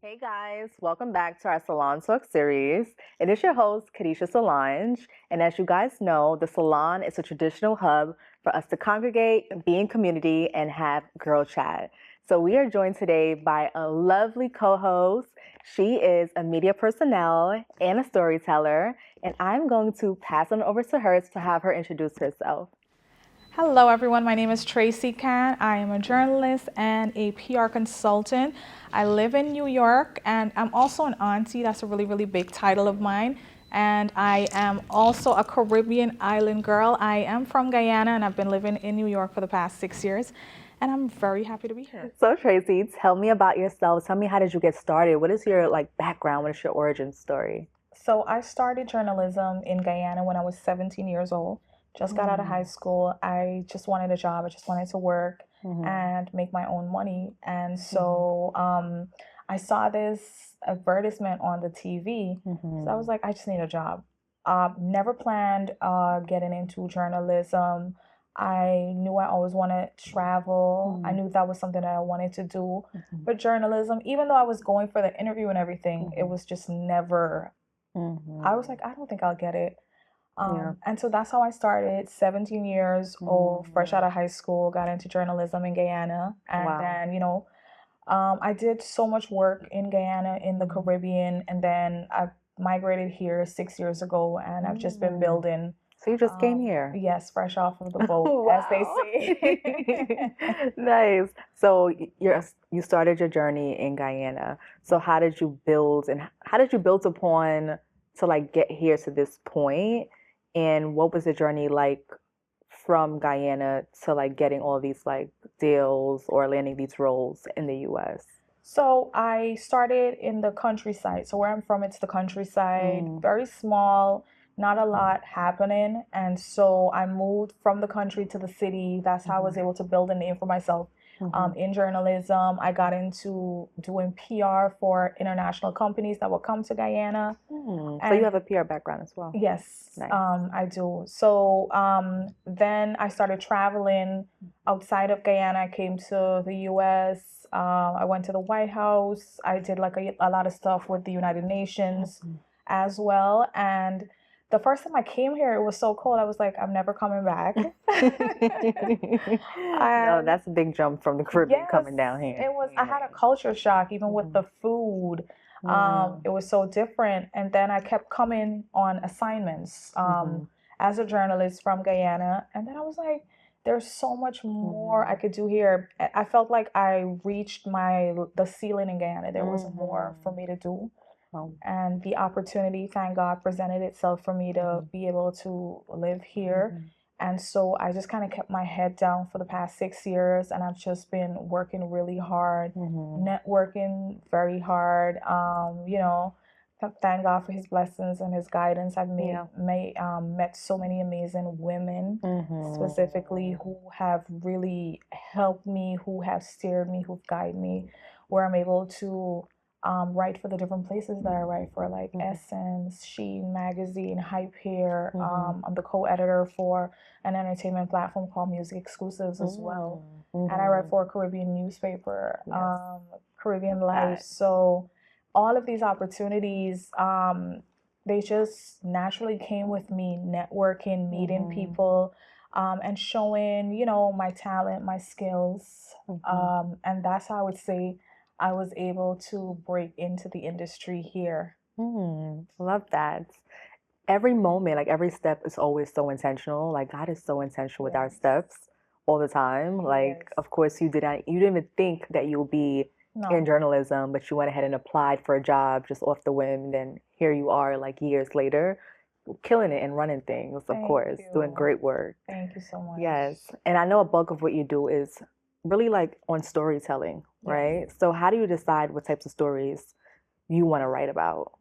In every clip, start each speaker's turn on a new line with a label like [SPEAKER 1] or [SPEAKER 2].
[SPEAKER 1] Hey guys, welcome back to our Salon Talks series. It is your host, Kadeisha Solange. And as you guys know, the salon is a traditional hub for us to congregate, be in community, and have girl chat. So we are joined today by a lovely co-host. She is a media personnel and a storyteller. And I'm going to pass on over to her to have her introduce herself.
[SPEAKER 2] Hello, everyone. My name is Tracey Khan. I am a journalist and a PR consultant. I live in New York, and I'm also an auntie. That's a really, really big title of mine. And I am also a Caribbean island girl. I am from Guyana, and I've been living in New York for the past 6 years. And I'm very happy to be here.
[SPEAKER 1] So Tracy, tell me about yourself. Tell me, how did you get started? What is your background? What is your origin story?
[SPEAKER 2] So I started journalism in Guyana when I was 17 years old. Just got out of high school. I just wanted a job. I just wanted to work and make my own money. And so I saw this advertisement on the TV. So I was like, I just need a job. Never planned getting into journalism. I knew I always wanted to travel. I knew that was something that I wanted to do. But journalism, even though I was going for the interview and everything, it was just never, I was like, I don't think I'll get it.
[SPEAKER 1] Yeah.
[SPEAKER 2] And so that's how I started, 17 years old, fresh out of high school, got into journalism in Guyana. And
[SPEAKER 1] Wow.
[SPEAKER 2] then, I did so much work in Guyana, in the Caribbean, and then I migrated here 6 years ago, and I've just been building.
[SPEAKER 1] So you just came here.
[SPEAKER 2] Yes, fresh off of the boat, as they
[SPEAKER 1] Wow.
[SPEAKER 2] say.
[SPEAKER 1] Nice. So you started your journey in Guyana. So how did you build and how did you build upon to get here to this point? And what was the journey like from Guyana to getting all these deals or landing these roles in the US?
[SPEAKER 2] So I started in the countryside. So where I'm from, it's the countryside, very small, not a lot happening. And so I moved from the country to the city. That's how I was able to build a name for myself. In journalism, I got into doing PR for international companies that would come to Guyana.
[SPEAKER 1] So you have a PR background as well.
[SPEAKER 2] Yes,
[SPEAKER 1] Nice.
[SPEAKER 2] I do. So then I started traveling outside of Guyana. I came to the US. I went to the White House. I did a lot of stuff with the United Nations as well. And the first time I came here, it was so cold. I was like, I'm never coming back.
[SPEAKER 1] No, that's a big jump from the Caribbean coming
[SPEAKER 2] Yes,
[SPEAKER 1] down here.
[SPEAKER 2] it was. I had a culture shock, even with the food. It was so different. And then I kept coming on assignments as a journalist from Guyana. And then I was like, there's so much more I could do here. I felt like I reached the ceiling in Guyana. There was more for me to do.
[SPEAKER 1] Oh.
[SPEAKER 2] And the opportunity, thank God, presented itself for me to be able to live here. And so I just kind of kept my head down for the past 6 years, and I've just been working really hard, networking very hard. Thank God for His blessings and His guidance. I've met so many amazing women, specifically, who have really helped me, who have steered me, who've guided me, where I'm able to write for the different places that I write for, like Essence, She Magazine, Hype Here. I'm the co-editor for an entertainment platform called Music Exclusives as well. And I write for a Caribbean newspaper, Caribbean Life. So all of these opportunities, they just naturally came with me networking, meeting people, and showing, my talent, my skills. And that's how I would say I was able to break into the industry here.
[SPEAKER 1] Love that. Every moment, every step is always so intentional. God is so intentional with our steps all the time. Of course, you didn't even think that you'll be in journalism, but you went ahead and applied for a job just off the whim. And then here you are, years later, killing it and running things, of course, doing great work.
[SPEAKER 2] Thank you so much.
[SPEAKER 1] Yes. And I know a bulk of what you do is really on storytelling, right? So how do you decide what types of stories you want to write about?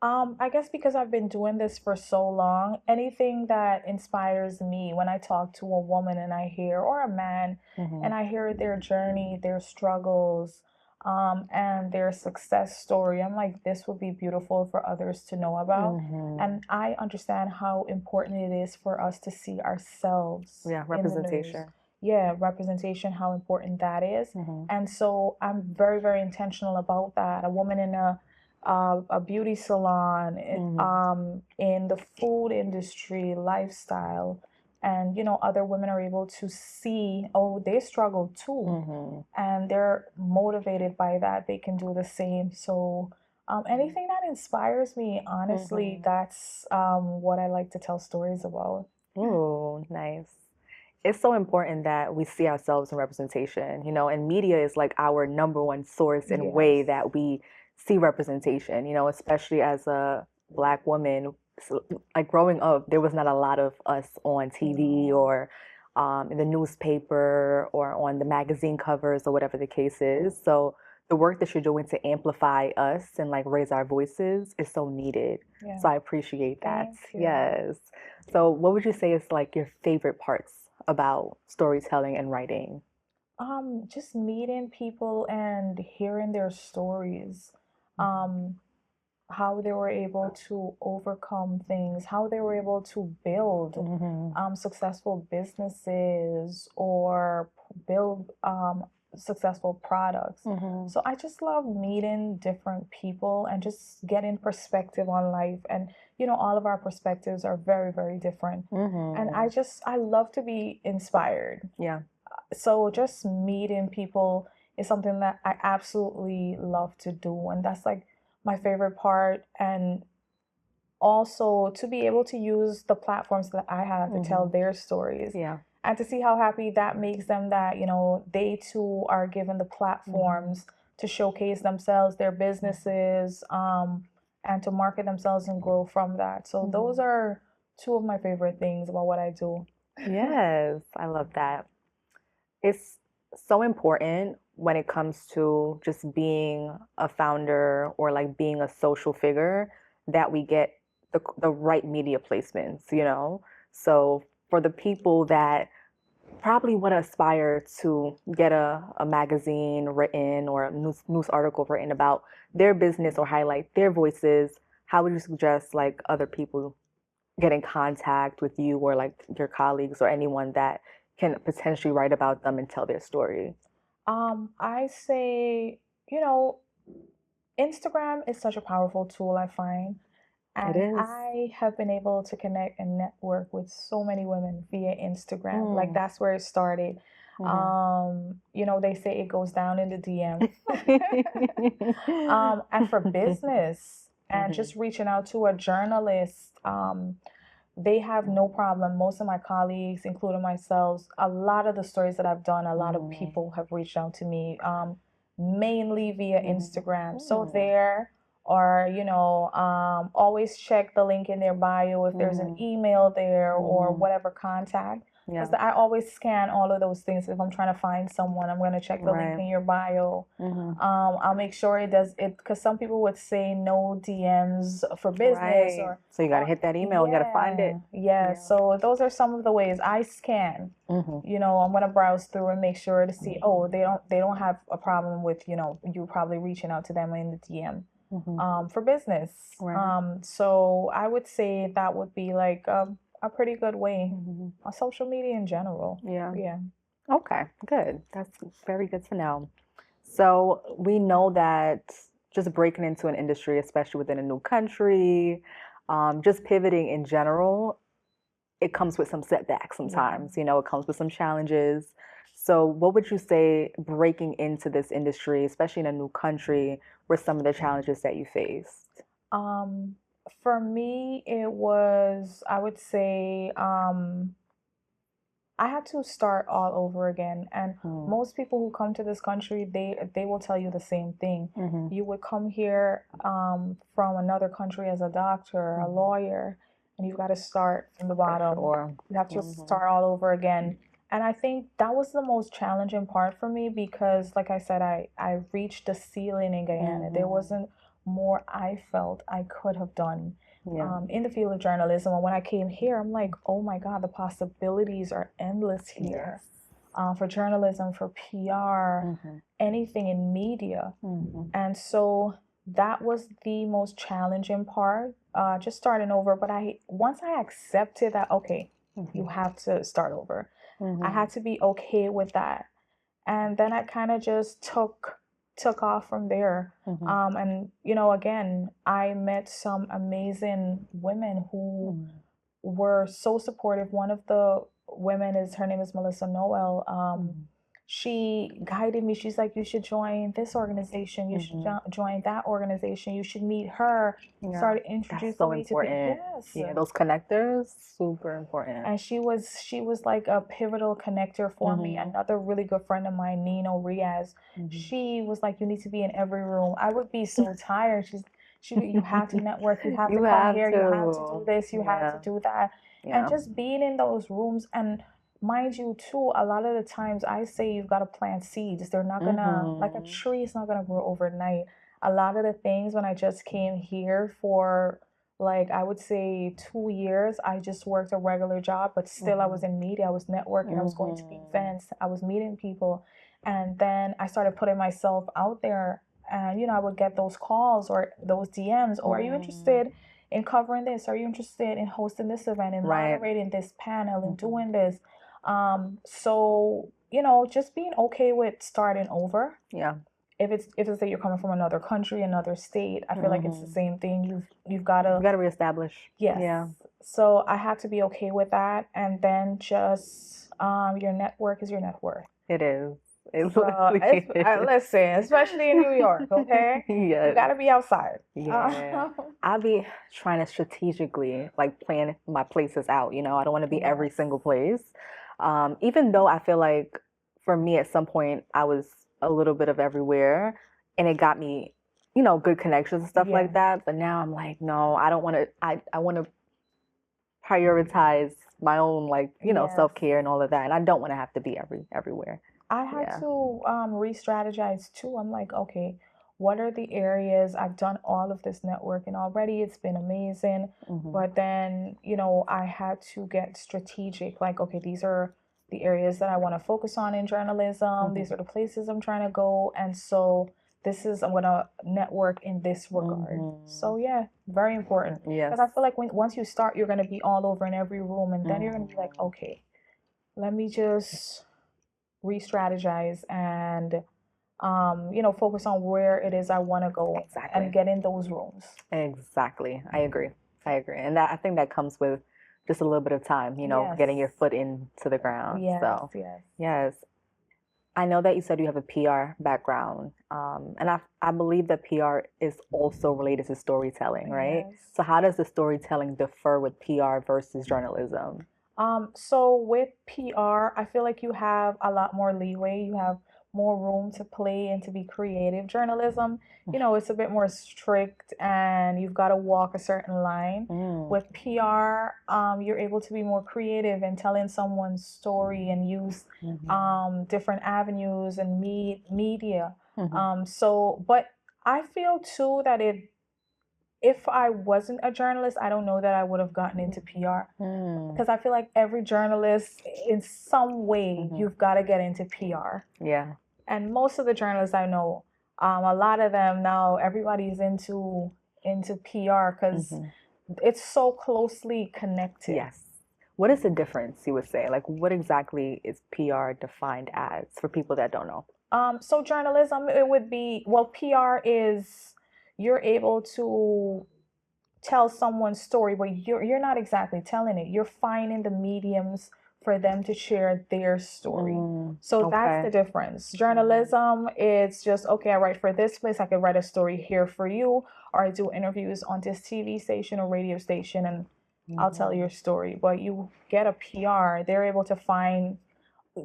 [SPEAKER 2] I guess because I've been doing this for so long, anything that inspires me, when I talk to a woman and I hear, or a man, and I hear their journey, their struggles, and their success story, I'm like, this would be beautiful for others to know about. And I understand how important it is for us to see ourselves
[SPEAKER 1] Yeah,
[SPEAKER 2] in the news.
[SPEAKER 1] representation.
[SPEAKER 2] representation, how important that is. And so I'm very, very intentional about that. A woman in a beauty salon, in the food industry, lifestyle, and other women are able to see, oh, they struggle too, and they're motivated by that. They can do the same. So anything that inspires me, honestly, that's what I like to tell stories about.
[SPEAKER 1] Oh, nice. It's so important that we see ourselves in representation, and media is like our number one source and way
[SPEAKER 2] Yes.
[SPEAKER 1] that we see representation, especially as a Black woman. So, like growing up, there was not a lot of us on TV or in the newspaper or on the magazine covers or whatever the case is. So the work that you're doing to amplify us and like raise our voices is so needed.
[SPEAKER 2] Yeah.
[SPEAKER 1] So I appreciate that.
[SPEAKER 2] Thank you.
[SPEAKER 1] Yes. So what would you say is like your favorite parts about storytelling and writing?
[SPEAKER 2] Just meeting people and hearing their stories. Um, how they were able to overcome things, how they were able to build successful businesses or build successful products. So I just love meeting different people and just getting perspective on life. And all of our perspectives are very, very different. And I love to be inspired.
[SPEAKER 1] Yeah.
[SPEAKER 2] So just meeting people is something that I absolutely love to do. And that's like my favorite part. And also to be able to use the platforms that I have to tell their stories.
[SPEAKER 1] Yeah.
[SPEAKER 2] And to see how happy that makes them, that, they too are given the platforms to showcase themselves, their businesses, and to market themselves and grow from that. So those are two of my favorite things about what I do.
[SPEAKER 1] Yes, I love that. It's so important when it comes to just being a founder or like being a social figure that we get the right media placements. So for the people that probably want to aspire to get a magazine written or a news article written about their business or highlight their voices, how would you suggest like other people get in contact with you or like your colleagues or anyone that can potentially write about them and tell their story?
[SPEAKER 2] I say, Instagram is such a powerful tool, I find.
[SPEAKER 1] It
[SPEAKER 2] And
[SPEAKER 1] is.
[SPEAKER 2] I have been able to connect and network with so many women via Instagram. Like that's where it started. They say it goes down in the DM. And for business and just reaching out to a journalist, they have no problem. Most of my colleagues, including myself, a lot of the stories that I've done, a lot of people have reached out to me, mainly via Instagram. So there, or always check the link in their bio if there's an email there or whatever contact. Because I always scan all of those things. If I'm trying to find someone, I'm going to check the link in your bio. I'll make sure it does it, because some people would say no DMs for business, or
[SPEAKER 1] so you got to hit that email and you got to find it.
[SPEAKER 2] Yeah. So those are some of the ways I scan. I'm going to browse through and make sure to see, oh, they don't have a problem with you probably reaching out to them in the DM. For business. So I would say that would be like a pretty good way on social media in general.
[SPEAKER 1] Yeah. Okay, good. That's very good to know. So we know that just breaking into an industry, especially within a new country, just pivoting in general, it comes with some setbacks sometimes. It comes with some challenges. So what would you say breaking into this industry, especially in a new country, were some of the challenges that you faced?
[SPEAKER 2] For me, it was, I would say, I had to start all over again. And most people who come to this country, they will tell you the same thing. You would come here from another country as a doctor, a lawyer, and you've got to start from the bottom. You have to start all over again. And I think that was the most challenging part for me because, like I said, I reached the ceiling in Guyana. There wasn't more I felt I could have done in the field of journalism. And when I came here, I'm like, oh my God, the possibilities are endless here. For journalism, for PR, anything in media. And so that was the most challenging part, just starting over. But once I accepted that, okay, you have to start over. I had to be okay with that. And then I kind of just took off from there. And again, I met some amazing women who were so supportive. One of the women her name is Melissa Noel. She guided me. She's like, you should join this organization. You should join that organization. You should meet her. Started introducing me to people. Yes.
[SPEAKER 1] Yeah, those connectors, super important.
[SPEAKER 2] And she was like a pivotal connector for me. Another really good friend of mine, Nino Riaz, she was like, you need to be in every room. I would be so tired. You have to network. You have to come here. You have to do this. You have to do that. And just being in those rooms, and mind you too, a lot of the times I say you've got to plant seeds. They're not gonna, like a tree is not gonna grow overnight. A lot of the things when I just came here for, like, I would say 2 years, I just worked a regular job, but still I was in media, I was networking, I was going to events, I was meeting people. And then I started putting myself out there, and I would get those calls or those DMs, or are you interested in covering this? Are you interested in hosting this event and moderating this panel and doing this? So, just being okay with starting over.
[SPEAKER 1] Yeah.
[SPEAKER 2] If it's that you're coming from another country, another state, I feel like it's the same thing. You've got to
[SPEAKER 1] reestablish.
[SPEAKER 2] Yes.
[SPEAKER 1] Yeah.
[SPEAKER 2] So I had to be okay with that, and then just your network is your net worth.
[SPEAKER 1] It is.
[SPEAKER 2] Listen, especially in New York, okay?
[SPEAKER 1] Yeah.
[SPEAKER 2] You got to be outside.
[SPEAKER 1] Yeah. I'll be trying to strategically plan my places out. I don't want to be every single place. Even though I feel like for me at some point I was a little bit of everywhere, and it got me, good connections and stuff like that. But now I'm like, no, I don't want to. I want to prioritize my own self-care and all of that, and I don't want to have to be everywhere.
[SPEAKER 2] I had to re-strategize too. I'm like, okay, what are the areas? I've done all of this networking already. It's been amazing. But then, I had to get strategic. Like, okay, these are the areas that I want to focus on in journalism. These are the places I'm trying to go. And so I'm going to network in this regard. So yeah, very important.
[SPEAKER 1] Yeah.
[SPEAKER 2] Because I feel like once you start, you're going to be all over in every room. And then you're going to be like, okay, let me just re-strategize and focus on where it is I want to go and get in those rooms.
[SPEAKER 1] Exactly. I agree. And I think that comes with just a little bit of time, getting your foot into the ground. Yes. I know that you said you have a PR background, and I believe that PR is also related to storytelling, right? So how does the storytelling differ with PR versus journalism?
[SPEAKER 2] So with PR, I feel like you have a lot more leeway. You have more room to play and to be creative. Journalism, it's a bit more strict, and you've got to walk a certain line. With PR, you're able to be more creative in telling someone's story and use different avenues and media. But I feel too that if I wasn't a journalist, I don't know that I would have gotten into PR, because I feel like every journalist, in some way, you've got to get into PR.
[SPEAKER 1] Yeah.
[SPEAKER 2] And most of the journalists I know, a lot of them now, everybody's into PR because it's so closely connected.
[SPEAKER 1] Yes. What is the difference, you would say? Like, what exactly is PR defined as for people that don't know?
[SPEAKER 2] So journalism, it would be, PR is, you're able to tell someone's story, but you're not exactly telling it. You're finding the mediums for them to share their story. So that's the difference. Journalism, it's just, okay, I write for this place, I could write a story here for you, or I do interviews on this TV station or radio station, and I'll tell your story. But you get a PR, they're able to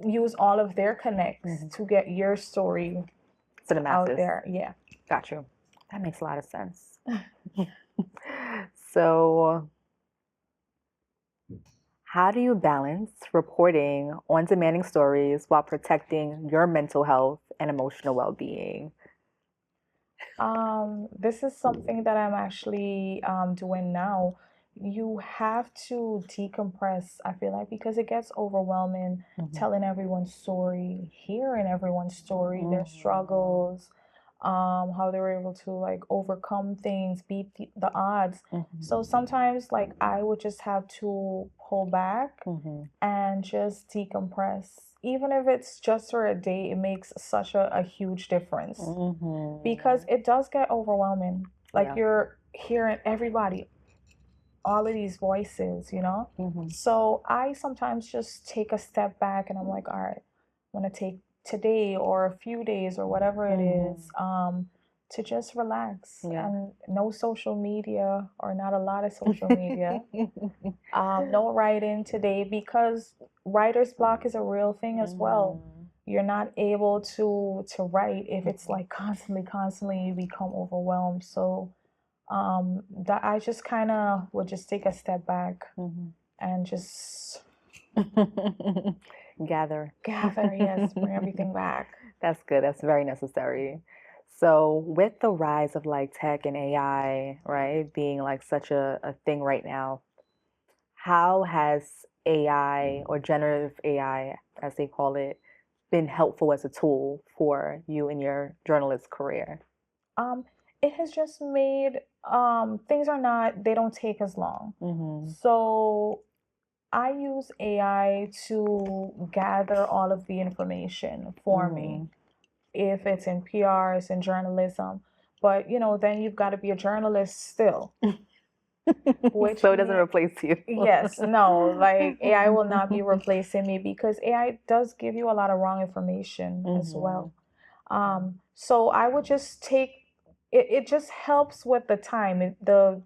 [SPEAKER 2] use all of their connects to get your story
[SPEAKER 1] to the masses
[SPEAKER 2] out there. Yeah.
[SPEAKER 1] Got you. That makes a lot of sense. So how do you balance reporting on demanding stories while protecting your mental health and emotional well-being?
[SPEAKER 2] This is something that I'm actually doing now. You have to decompress, I feel like, because it gets overwhelming telling everyone's story, hearing everyone's story, their struggles. how they were able to like overcome things, beat the odds. So sometimes like I would just have to pull back and just decompress. Even if it's just for a day, it makes such a huge difference because it does get overwhelming. Like
[SPEAKER 1] Yeah.
[SPEAKER 2] you're hearing everybody, all of these voices, you know? So I sometimes just take a step back and I'm like, all right, I'm gonna take today or a few days or whatever it is, to just relax.
[SPEAKER 1] Yeah.
[SPEAKER 2] And no social media or not a lot of social media. No writing today because writer's block is a real thing as well. You're not able to write if it's like constantly you become overwhelmed. So that I just kind of would just take a step back and just
[SPEAKER 1] Gather.
[SPEAKER 2] yes, bring everything back.
[SPEAKER 1] That's good. That's very necessary. So, with the rise of like tech and AI, right, being like such a thing right now, how has AI or generative AI, as they call it, been helpful as a tool for you in your journalist career?
[SPEAKER 2] Um, it has just made things are not they don't take as long. So I use AI to gather all of the information for me. If it's in PR, it's in journalism. But you know, then you've got to be a journalist still. Which
[SPEAKER 1] So it doesn't replace you.
[SPEAKER 2] yes, no, like AI will not be replacing me because AI does give you a lot of wrong information as well. So I would just take it, it just helps with the time, the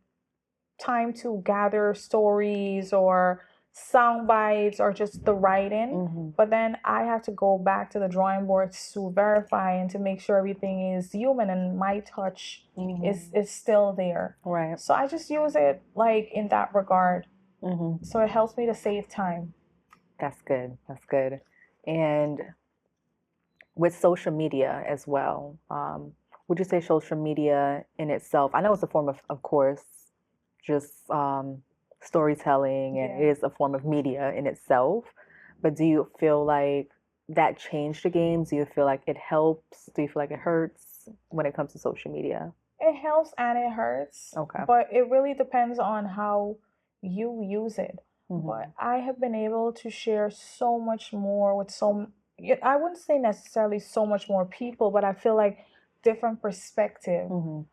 [SPEAKER 2] time to gather stories or sound bites or just the writing. But then I have to go back to the drawing board to verify and to make sure everything is human and my touch is still there.
[SPEAKER 1] Right.
[SPEAKER 2] So I just use it like in that regard. So it helps me to save time.
[SPEAKER 1] That's good. That's good. And with social media as well, would you say social media in itself, I know it's a form of course, just storytelling and it is a form of media in itself, but do you feel like that changed the game? Do you feel like it helps? Do you feel like it hurts when it comes to social media?
[SPEAKER 2] It helps and it hurts,
[SPEAKER 1] Okay.
[SPEAKER 2] but it really depends on how you use it. But I have been able to share so much more with I wouldn't say necessarily so much more people, but I feel like different perspective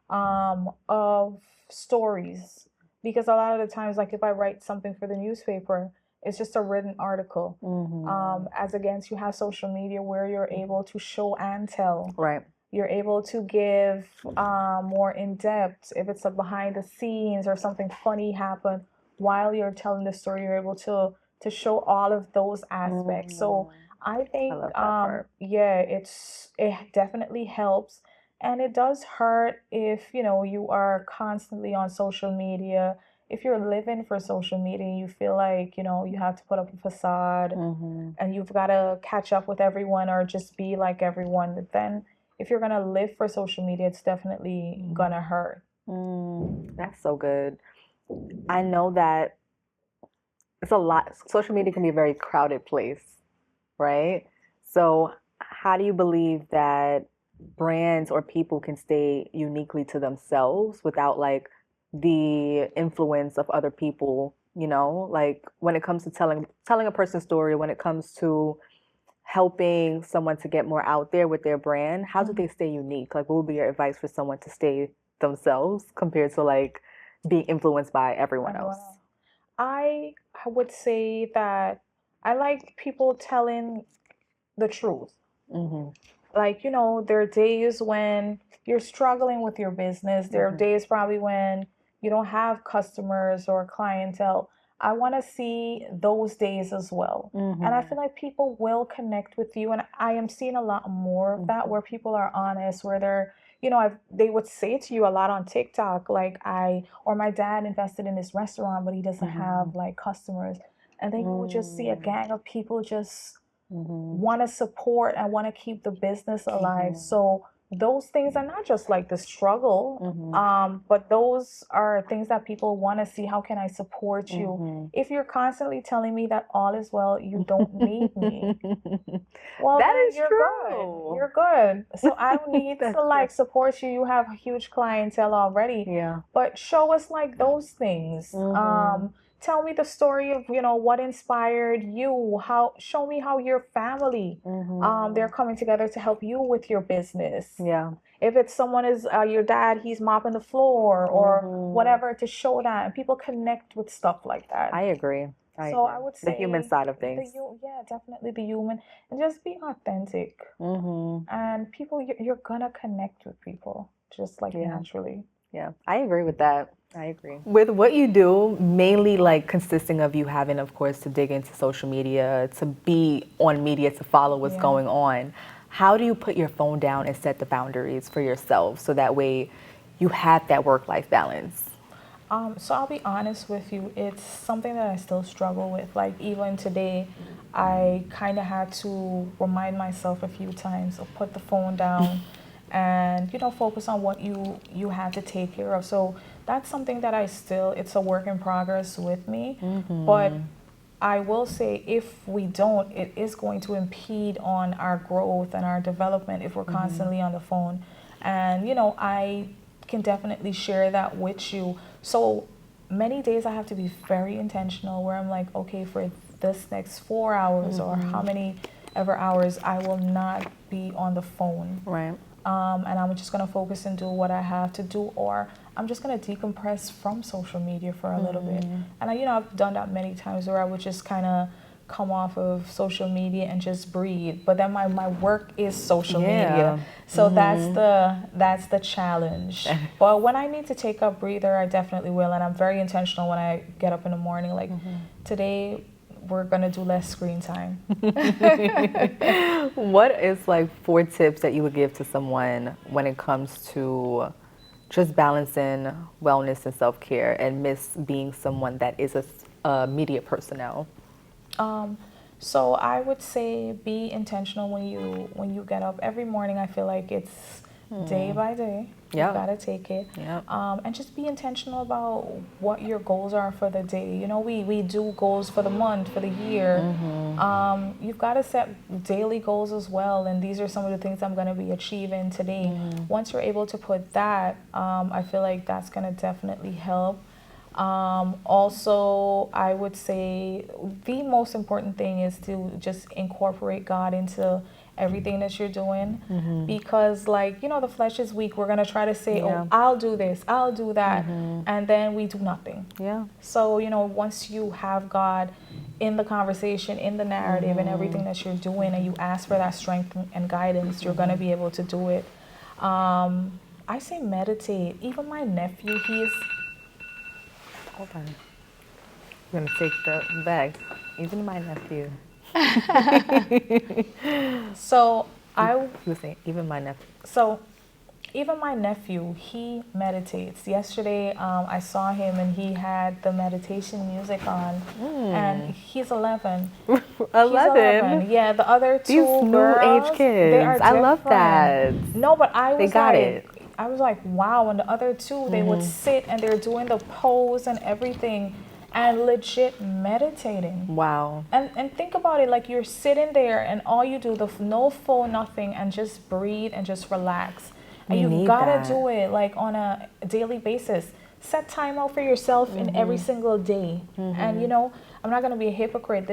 [SPEAKER 2] of stories. Because a lot of the times, like if I write something for the newspaper, it's just a written article. As against you have social media where you're able to show and tell.
[SPEAKER 1] Right.
[SPEAKER 2] You're able to give more in depth. If it's a behind the scenes or something funny happened while you're telling the story, you're able to show all of those aspects. So I think,
[SPEAKER 1] love that part.
[SPEAKER 2] yeah, it definitely helps, and it does hurt if you know you are constantly on social media. If you're living for social media, you feel like you know you have to put up a facade, and you've got to catch up with everyone or just be like everyone. But then if you're gonna live for social media, it's definitely gonna hurt.
[SPEAKER 1] That's so good. I know that it's a lot. Social media can be a very crowded place, right? So, how do you believe that brands or people can stay uniquely to themselves without like the influence of other people, you know? Like when it comes to telling a person's story, when it comes to helping someone to get more out there with their brand, how do they stay unique? Like what would be your advice for someone to stay themselves compared to like being influenced by everyone else?
[SPEAKER 2] I would say that I like people telling the truth. Like, you know, there are days when you're struggling with your business. There are days probably when you don't have customers or clientele. I want to see those days as well. And I feel like people will connect with you. And I am seeing a lot more of that where people are honest, where they're, you know, they would say to you a lot on TikTok, like or my dad invested in this restaurant, but he doesn't have like customers. And then you would just see a gang of people just want to support and want to keep the business alive. So those things are not just like the struggle, but those are things that people want to see. How can I support you? If you're constantly telling me that all is well, you don't need me. Well,
[SPEAKER 1] That
[SPEAKER 2] then
[SPEAKER 1] is
[SPEAKER 2] you're good.
[SPEAKER 1] true.
[SPEAKER 2] You're good. So I don't need
[SPEAKER 1] That's
[SPEAKER 2] to
[SPEAKER 1] true.
[SPEAKER 2] like support you. You have a huge clientele already.
[SPEAKER 1] Yeah.
[SPEAKER 2] But show us like those things. Tell me the story of, what inspired you. Show me how your family they're coming together to help you with your business.
[SPEAKER 1] Yeah.
[SPEAKER 2] If it's someone is your dad, he's mopping the floor or whatever, to show that, and people connect with stuff like that.
[SPEAKER 1] I agree.
[SPEAKER 2] So I would
[SPEAKER 1] The human
[SPEAKER 2] say
[SPEAKER 1] side of things.
[SPEAKER 2] yeah, definitely the human, and just be authentic. And people, you're gonna connect with people just like
[SPEAKER 1] Yeah.
[SPEAKER 2] naturally.
[SPEAKER 1] Yeah, I agree with that. I agree. With what you do, mainly like consisting of you having, of course, to dig into social media, to be on media, to follow what's
[SPEAKER 2] Yeah.
[SPEAKER 1] going on, how do you put your phone down and set the boundaries for yourself so that way you have that work-life balance?
[SPEAKER 2] So I'll be honest with you, it's something that I still struggle with. Like even today, I kind of had to remind myself a few times of put the phone down and focus on what you have to take care of. So that's something that it's a work in progress with me. But I will say if we don't, it is going to impede on our growth and our development if we're constantly on the phone. And I can definitely share that with you. So many days I have to be very intentional where I'm like, okay, for this next 4 hours or how many ever hours, I will not be on the phone.
[SPEAKER 1] Right.
[SPEAKER 2] And I'm just going to focus and do what I have to do, or I'm just going to decompress from social media for a little bit. And I've done that many times where I would just kind of come off of social media and just breathe. But then my work is social media. So that's the challenge. But when I need to take a breather, I definitely will. And I'm very intentional when I get up in the morning. Like today, we're gonna do less screen time.
[SPEAKER 1] What is like 4 tips that you would give to someone when it comes to just balancing wellness and self-care and miss being someone that is a media personnel?
[SPEAKER 2] So I would say be intentional when you get up every morning. I feel like it's day by day.
[SPEAKER 1] Yeah.
[SPEAKER 2] You gotta take it.
[SPEAKER 1] Yeah.
[SPEAKER 2] And just be intentional about what your goals are for the day. We do goals for the month, for the year. You've got to set daily goals as well. And these are some of the things I'm gonna be achieving today. Once you're able to put that, I feel like that's gonna definitely help. Also, I would say the most important thing is to just incorporate God into everything that you're doing, because the flesh is weak. We're going to try to say, oh, I'll do this, I'll do that, and then we do nothing.
[SPEAKER 1] Yeah.
[SPEAKER 2] So, once you have God in the conversation, in the narrative, and everything that you're doing, and you ask for that strength and guidance, you're going to be able to do it. I say meditate. Even my nephew,
[SPEAKER 1] Hold on. I'm gonna take the bag. Even my nephew.
[SPEAKER 2] So
[SPEAKER 1] You were saying even my nephew.
[SPEAKER 2] So even my nephew, he meditates. Yesterday, I saw him and he had the meditation music on, and he's 11.
[SPEAKER 1] 11?
[SPEAKER 2] Yeah, the other two
[SPEAKER 1] These new
[SPEAKER 2] girls,
[SPEAKER 1] age kids. I love that.
[SPEAKER 2] No, but
[SPEAKER 1] They got it.
[SPEAKER 2] I was like, wow. And the other two, they would sit and they're doing the pose and everything, and legit meditating.
[SPEAKER 1] Wow.
[SPEAKER 2] And think about it, like you're sitting there and all you do, no phone, nothing, and just breathe and just relax. And you've got to do it like on a daily basis. Set time out for yourself in every single day. And I'm not going to be a hypocrite.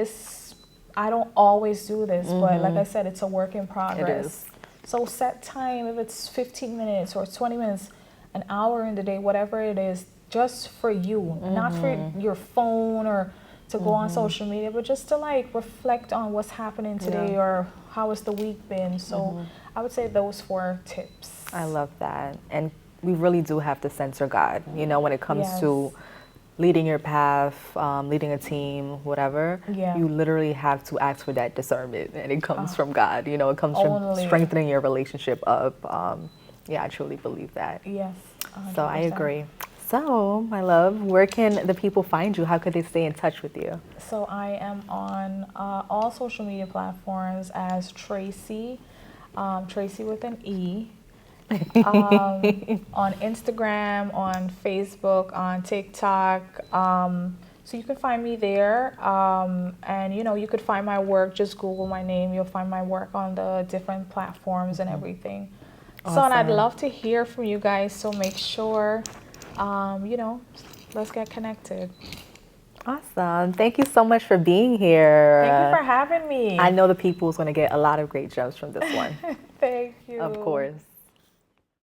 [SPEAKER 2] I don't always do this, but like I said, it's a work in progress.
[SPEAKER 1] It is.
[SPEAKER 2] So set time, if it's 15 minutes or 20 minutes, an hour in the day, whatever it is, just for you, not for your phone or to go on social media, but just to like reflect on what's happening today or how has the week been. So I would say those 4 tips.
[SPEAKER 1] I love that. And we really do have to censor God, when it comes to leading your path, leading a team, whatever. You literally have to ask for that discernment, and it comes from God. It comes from strengthening your relationship up. I truly believe that.
[SPEAKER 2] Yes. 100%.
[SPEAKER 1] So I agree. So, my love, where can the people find you? How could they stay in touch with you?
[SPEAKER 2] So I am on all social media platforms as Tracey, Tracey with an E. On Instagram, on Facebook, on TikTok. So you can find me there. And you could find my work. Just Google my name. You'll find my work on the different platforms and everything.
[SPEAKER 1] Awesome.
[SPEAKER 2] So, and I'd love to hear from you guys. So make sure, let's get connected.
[SPEAKER 1] Awesome. Thank you so much for being here.
[SPEAKER 2] Thank you for having me.
[SPEAKER 1] I know the people's going to get a lot of great gems from this one.
[SPEAKER 2] Thank you.
[SPEAKER 1] Of course.